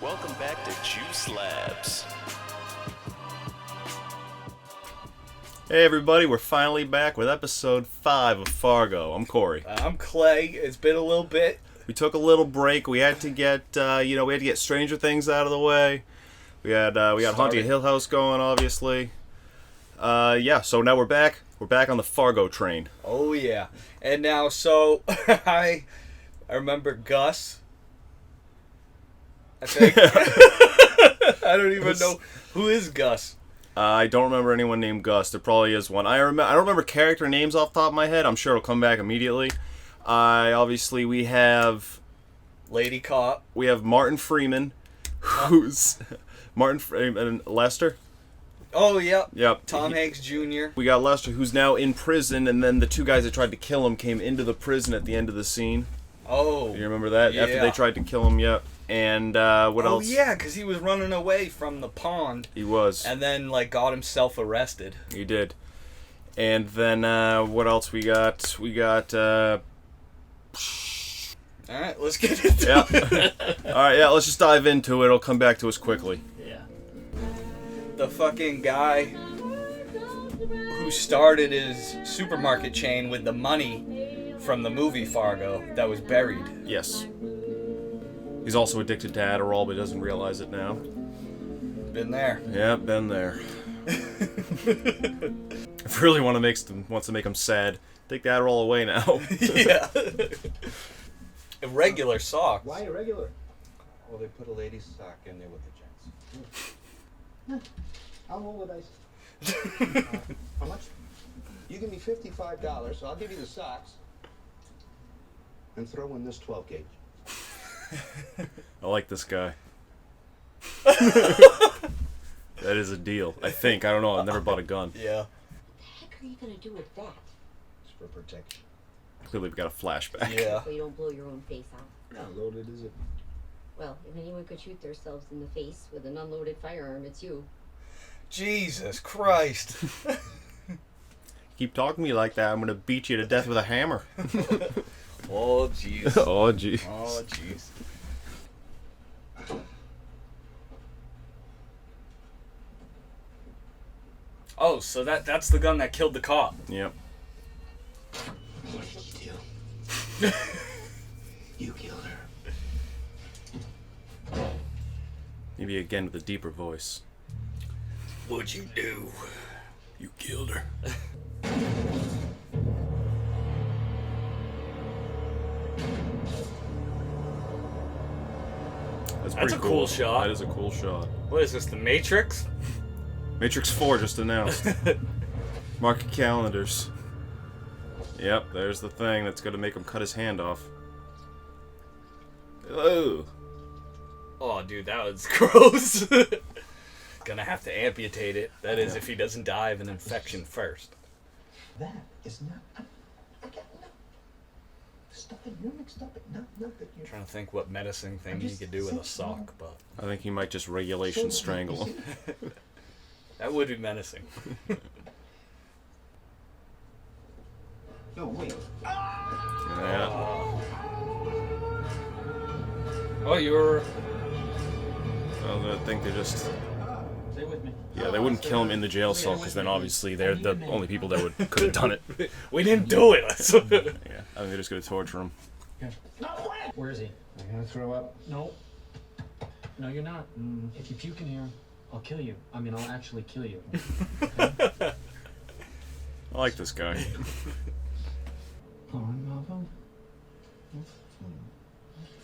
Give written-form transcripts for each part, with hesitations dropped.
Welcome back to JuiceLabs. Hey everybody, we're finally back with episode 5 of Fargo. I'm Corey. I'm Clay. It's been a little bit. We took a little break. We had to get, we had to get Stranger Things out of the way. We got Haunted Hill House going, obviously. So now we're back. We're back on the Fargo train. Oh yeah. And now, so I remember Gus. I think. I don't even know who is Gus. I don't remember anyone named Gus. There probably is one. I don't remember character names off the top of my head. I'm sure it'll come back immediately. Obviously we have Lady Cop. We have Martin Freeman, who's Martin Freeman and Lester. Oh yeah. Yep. Tom Hanks Jr. We got Lester, who's now in prison, and then the two guys that tried to kill him came into the prison at the end of the scene. Oh. You remember that? Yeah. After they tried to kill him, yep. And what else? Oh yeah, because he was running away from the pond. He was. And then got himself arrested. He did. And then what else we got? We got. All right, let's get into it. All right, yeah, let's just dive into it. It'll come back to us quickly. Yeah. The fucking guy who started his supermarket chain with the money from the movie Fargo that was buried. Yes. He's also addicted to Adderall, but doesn't realize it now. Been there. Yeah, been there. If you really wants to make him sad, take the Adderall away now. Yeah. Irregular socks. Why irregular? Well, they put a lady's sock in there with the gents. I'll roll the dice. How much? You give me $55, so I'll give you the socks. And throw in this 12 gauge. I like this guy. That is a deal. I think. I don't know. I've never bought a gun. Yeah. What the heck are you gonna do with that? It's for protection. Clearly, we've got a flashback. Yeah. So you don't blow your own face out. How loaded is it? Well, if anyone could shoot themselves in the face with an unloaded firearm, it's you. Jesus Christ. Keep talking to me like that, I'm gonna beat you to death with a hammer. Oh jeez. Oh jeez. Oh jeez. Oh, so that's the gun that killed the cop. Yep. What did you do? You killed her. Maybe again with a deeper voice. What'd you do? You killed her. That's a pretty cool shot. That is a cool shot. What is this, the Matrix? Matrix 4 just announced. Mark your calendars. Yep, there's the thing that's gonna make him cut his hand off. Oh. Oh, dude, that was gross. Gonna have to amputate it. That is, if he doesn't die of an infection first. That is not. Again, no. Stop it. You're mixed up. Not that you're. Trying to think what menacing thing he could do with a sock, but I think he might just regulation strangle him. that would be menacing. No, wait. Yeah. Oh, you were. Well, I think they just. Stay with me. Yeah, they wouldn't kill him in the jail cell because then obviously they're the only people that could have done it. We didn't do it. Yeah, I think they're just gonna torture him. Where is he? I'm gonna throw up. No. No, you're not. If you puke in here, I'll kill you. I mean, I'll actually kill you. I like this guy. Oh, I love him.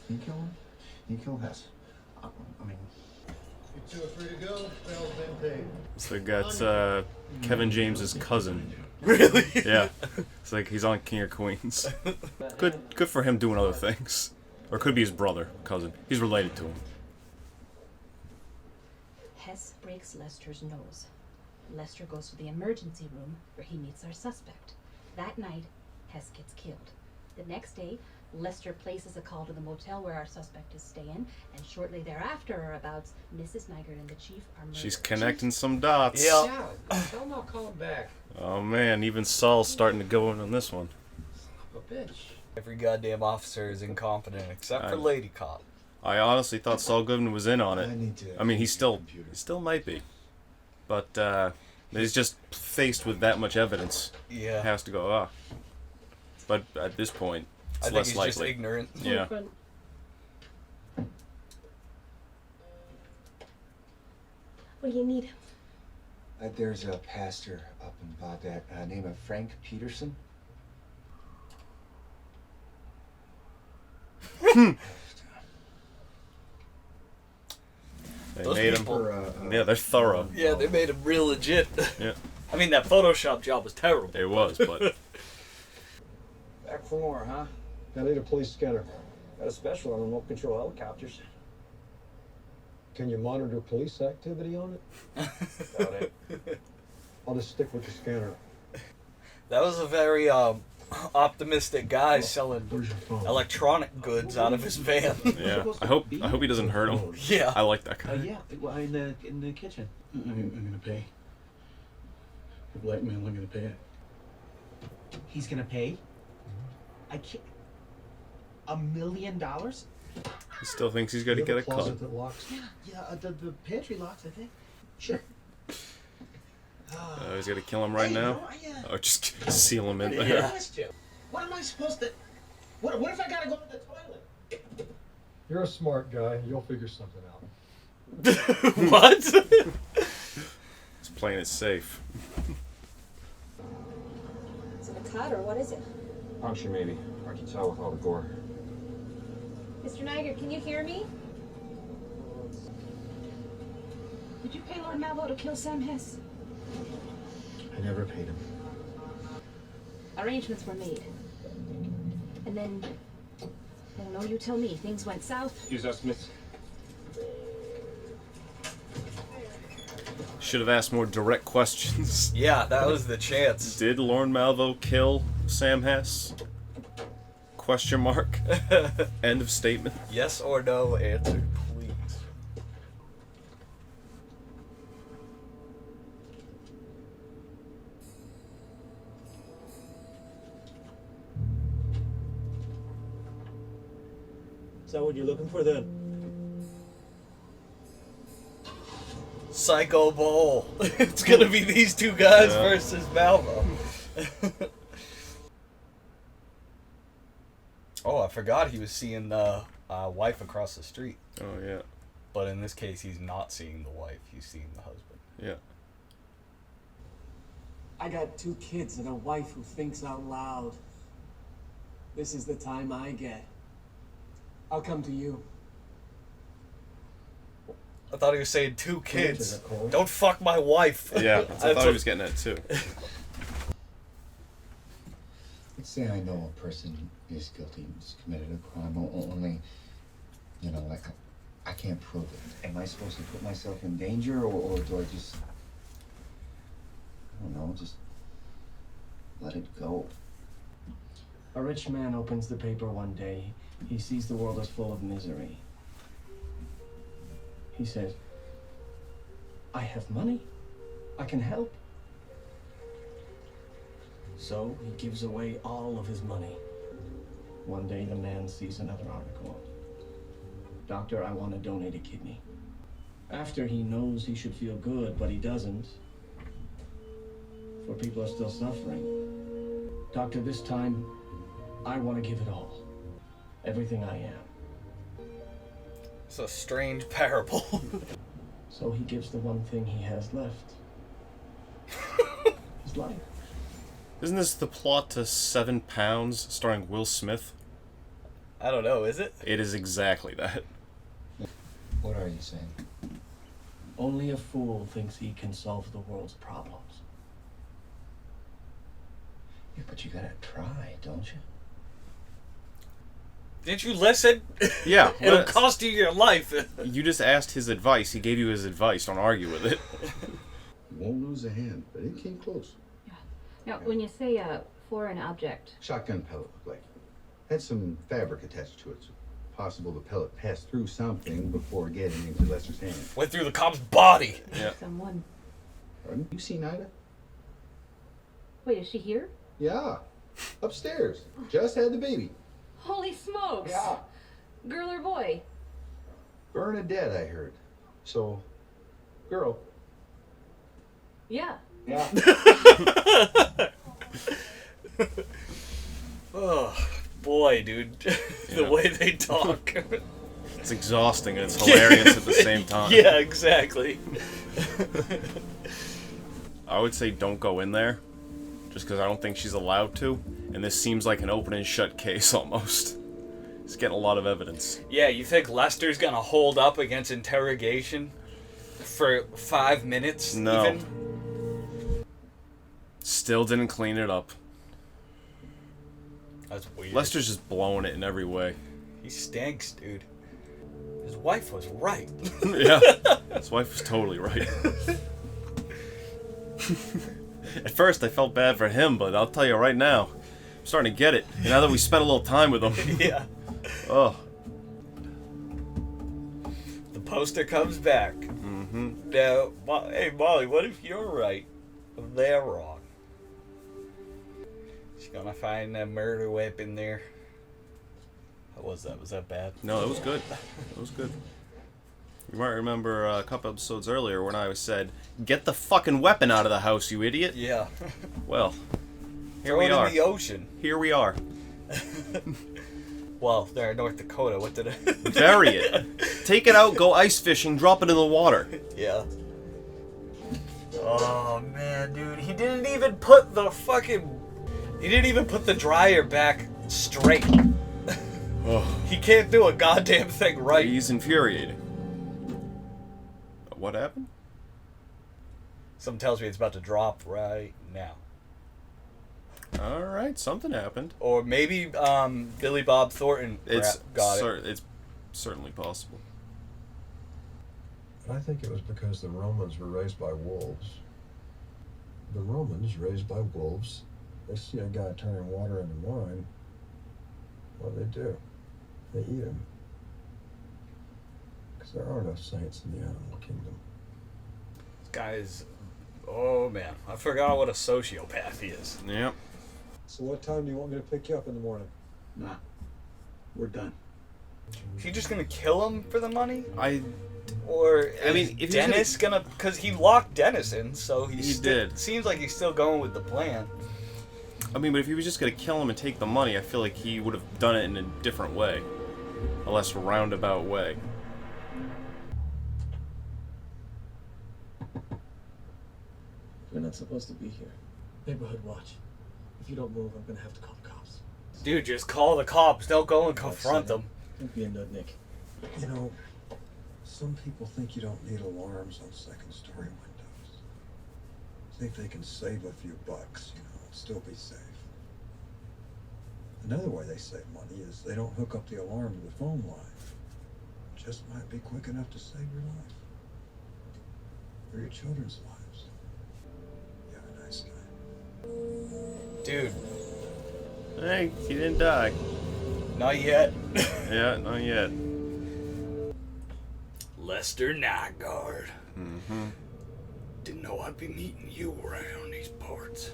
You kill him? You kill Hess. I mean. You two are free to go. Bail's been paid. So they got Kevin James's cousin. Really? Yeah, it's like he's on King of Queens. Good for him doing other things, or could be his brother, cousin. He's related to him. Hess breaks Lester's nose. Lester goes to the emergency room where he meets our suspect. That night, Hess gets killed. The next day, Lester places a call to the motel where our suspect is staying, and shortly thereafter or abouts, Mrs. Nygaard and the chief are murdered. She's connecting some dots. Yeah. Tell him I'll call him back. Oh man, even Saul's starting to go in on this one. A bitch. Every goddamn officer is incompetent except for I- Lady Cop. I honestly thought Saul Goodman was in on it. I need to. I mean, he still might be, but he's just faced with that much evidence. Yeah. Has to go. Ah. But at this point, it's I think less he's likely. just ignorant. Yeah. What do you need? There's a pastor up in Baghdad named Frank Peterson. They Those made people- him. Yeah, they're thorough. Yeah, they made him real legit. Yeah. I mean, that Photoshop job was terrible. It was, but Back for more, huh? I need a police scanner. Got a special on remote control helicopters. Can you monitor police activity on it? Got it. I'll just stick with the scanner. That was a very optimistic guy selling Where's your phone? electronic goods out of his van. yeah. I hope he doesn't hurt him. Yeah. I like that guy. Yeah, well, in the kitchen. I'm gonna pay. The black man, I'm gonna pay it. He's gonna pay? I can't. $1 million? He still thinks he's going to You get have a closet cut. that locks? Yeah, the pantry locks, I think. Sure. He's going to kill him right now. Or just seal him in there. Yeah. What am I supposed to? What if I gotta go to the toilet? You're a smart guy. You'll figure something out. What? He's playing it safe. Is it a cut or what is it? Puncture maybe. Hard to tell with all the gore. Mr. Niger, can you hear me? Did you pay Lord Malvo to kill Sam Hess? I never paid him. Arrangements were made. And then, I don't know, you tell me, things went south. Use estimates. Should have asked more direct questions. Yeah, that was the chance. Did Lorne Malvo kill Sam Hess? Question mark. End of statement. Yes or no answer, please. Is that what you're looking for then? Psycho Bowl. It's gonna be these two guys Yeah. versus Malvo. Oh, I forgot he was seeing the wife across the street. Oh, yeah. But in this case, he's not seeing the wife. He's seeing the husband. Yeah. I got 2 kids and a wife who thinks out loud. This is the time I get. I'll come to you. I thought he was saying 2 kids. Answer that call. Don't fuck my wife. Yeah, that's what I thought he was getting at, too. Let's say I know a person is guilty, has committed a crime, only, you know, like, I can't prove it. Am I supposed to put myself in danger, or do I just, I don't know, just let it go? A rich man opens the paper one day. He sees the world as full of misery. He says, I have money. I can help. So he gives away all of his money. One day the man sees another article. Doctor, I want to donate a kidney. After he knows he should feel good, but he doesn't. For people are still suffering. Doctor, this time, I want to give it all. Everything I am. It's a strange parable. So he gives the one thing he has left. His life. Isn't this the plot to 7 Pounds, starring Will Smith? I don't know, is it? It is exactly that. What are you saying? Only a fool thinks he can solve the world's problems. Yeah, but you gotta try, don't you? Didn't you listen? Yeah. It'll what- cost you your life. You just asked his advice. He gave you his advice. Don't argue with it. You won't lose a hand, but it came close. Now, when you say a foreign object, Shotgun pellet looked like. Had some fabric attached to it. So possible the pellet passed through something before getting into Lester's hand. Went through the cop's body. Yeah. someone. Pardon? You seen Ida? Wait, is she here? Yeah. Upstairs. Just had the baby. Holy smokes! Yeah. Girl or boy? Bernadette, I heard. So, girl. Yeah. Yeah. Oh, boy, dude. The Yeah. way they talk. It's exhausting and it's hilarious at the same time. Yeah, exactly. I would say don't go in there, just because I don't think she's allowed to, and this seems like an open and shut case almost. It's getting a lot of evidence. Yeah, you think Lester's gonna hold up against interrogation for 5 minutes? No. Even? Still didn't clean it up. That's weird. Lester's just blowing it in every way. He stinks, dude. His wife was right. Yeah, his wife was totally right. At first, I felt bad for him, but I'll tell you right now, I'm starting to get it. And now that we spent a little time with him. Yeah. Oh. The poster comes back. Mm-hmm. Now, hey, Molly, what if you're right and they're wrong? She's gonna find that murder weapon there. How was that? Was that bad? No, it was good. It was good. You might remember a couple episodes earlier when I said, "Get the fucking weapon out of the house, you idiot." Yeah. Well, here Throw we it are. in the ocean. Here we are. Well, they're in North Dakota. What did it? Bury it. Take it out, go ice fishing, drop it in the water. Yeah. Oh man, dude, he didn't even put the dryer back straight. Oh. He can't do a goddamn thing right. He's infuriating. What happened? Something tells me it's about to drop right now. Alright, something happened. Or maybe Billy Bob Thornton got it. It's certainly possible. I think it was because the Romans were raised by wolves. The Romans, raised by wolves, they see a guy turning water into wine. What do? They eat him. Because there are no saints in the animal kingdom. This guy is... Oh man, I forgot what a sociopath he is. Yep. So what time do you want me to pick you up in the morning? Nah. We're done. Is he just gonna kill him for the money? I Or mean, is if he's Dennis gonna... Because he locked Dennis in, so He he did. Seems like he's still going with the plan. but if he was just gonna kill him and take the money, I feel like he would have done it in a different way. A less roundabout way. You're not supposed to be here. Neighborhood watch. If you don't move, I'm gonna have to call the cops. Dude, just call the cops. Don't go and confront them. Don't be a nutnik. You know, some people think you don't need alarms on second-story windows. Think they can save a few bucks, and still be safe. Another way they save money is they don't hook up the alarm to the phone line. Just might be quick enough to save your life. Or your children's lives. You're a nice guy. Dude, Hey, he didn't die. not yet. Yeah, not yet. Lester Nygaard. Mm-hmm. Didn't know I'd be meeting you around these parts.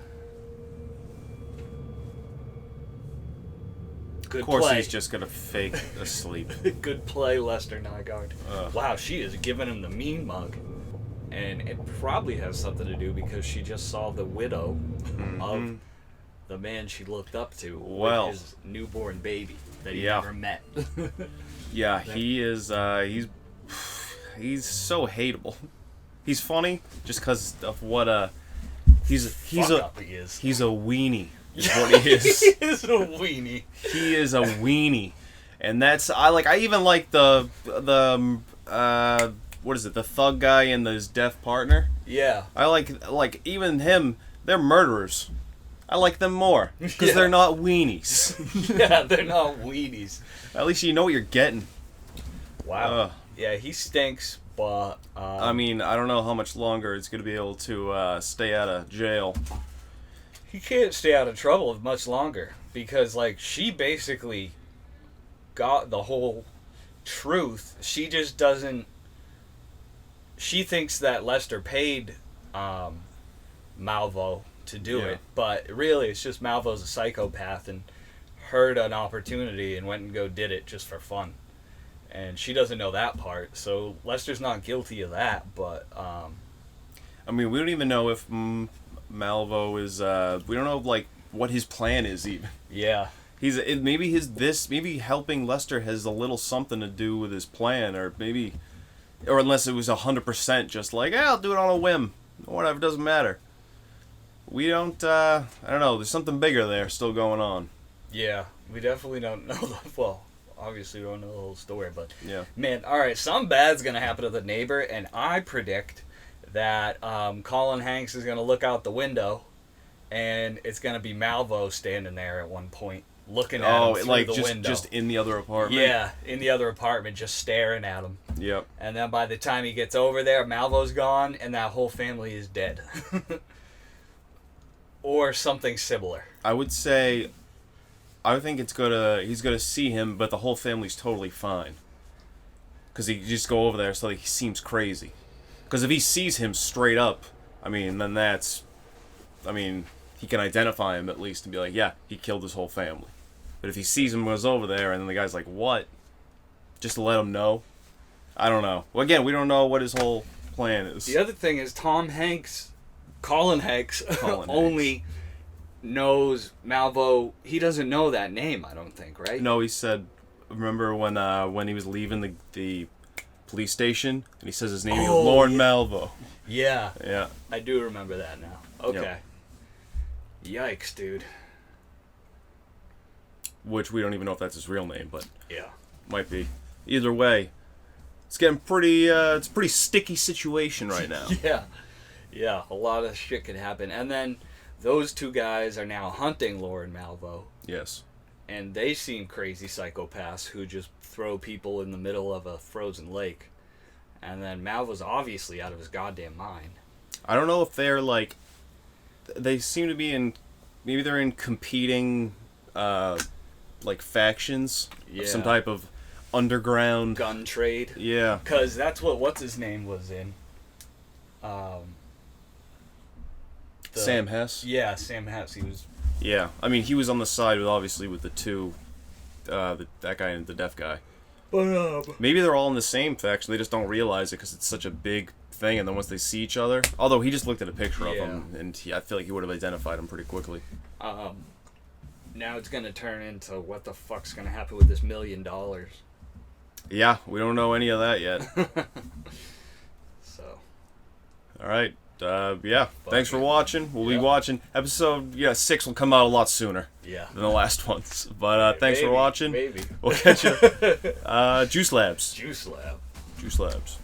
Good Of course play. he's just gonna fake asleep. Good play, Lester Nygaard. Ugh. Wow, she is giving him the mean mug. And it probably has something to do because she just saw the widow of the man she looked up to Well. with his newborn baby that he Yeah. never met. Yeah, he is, he's so hateable. He's funny just because of what, he's Fuck a up he is. he's a weenie is what he is. He is a weenie. He is a weenie. And that's, I even like the what is it, the thug guy and his deaf partner. Yeah. I like even him, they're murderers. I like them more because Yeah. they're not weenies. Yeah, they're not weenies. At least you know what you're getting. Wow. Yeah, he stinks, but... I mean, I don't know how much longer it's going to be able to stay out of jail. he can't stay out of trouble much longer because, like, she basically got the whole truth. She just doesn't... She thinks that Lester paid Malvo to do Yeah. it, but really it's just Malvo's a psychopath and heard an opportunity and went and did it just for fun. And she doesn't know that part, so Lester's not guilty of that, but, I mean, we don't even know if Malvo is, we don't know, like, what his plan is, even. yeah. Maybe helping Lester has a little something to do with his plan, or unless it was 100% just like, I'll do it on a whim. Whatever, doesn't matter. We don't, I don't know, there's something bigger there still going on. Yeah, we definitely don't know, well, obviously we don't know the whole story, but, yeah. Man, alright, something bad's gonna happen to the neighbor, and I predict that Colin Hanks is gonna look out the window, and it's gonna be Malvo standing there at one point, looking at him through the window. Just in the other apartment? Yeah, in the other apartment, just staring at him. Yep. And then by the time he gets over there, Malvo's gone, and that whole family is dead. Or something similar. I would think he's gonna see him, but the whole family's totally fine. Because he just go over there so he seems crazy. Because if he sees him straight up, I mean, then he can identify him at least and be like, yeah, he killed his whole family. But if he sees him, goes over there, and then the guy's like, what? Just to let him know? I don't know. Well, again, we don't know what his whole plan is. The other thing is Colin Hanks only knows Malvo. He doesn't know that name, I don't think, right? No, he said, remember when he was leaving the police station, and he says his name, Lorne Malvo. Yeah. Yeah. I do remember that now. Okay. Yep. Yikes, dude. Which we don't even know if that's his real name, but yeah, might be. Either way, it's getting it's a pretty sticky situation right now. Yeah, a lot of shit could happen. And then those two guys are now hunting Lauren Malvo. Yes. And they seem crazy psychopaths who just throw people in the middle of a frozen lake. And then Malvo's obviously out of his goddamn mind. I don't know if they're like, they seem to be maybe they're in competing like factions of some type of underground gun trade. Yeah. Because that's what's his name was in. Sam Hess? Yeah, Sam Hess. He was. Yeah, I mean, he was on the side with the two, that guy and the deaf guy. But maybe they're all in the same faction. They just don't realize it because it's such a big thing. And then once they see each other, although he just looked at a picture of him, and I feel like he would have identified him pretty quickly. Now it's gonna turn into what the fuck's gonna happen with this $1 million. Yeah, we don't know any of that yet. So. All right. Yeah. Thanks for watching. We'll be watching episode 6 will come out a lot sooner. Yeah. Than the last ones. But thanks for watching. Maybe. We'll catch you. Juice Labs. Juice Lab. Juice Labs.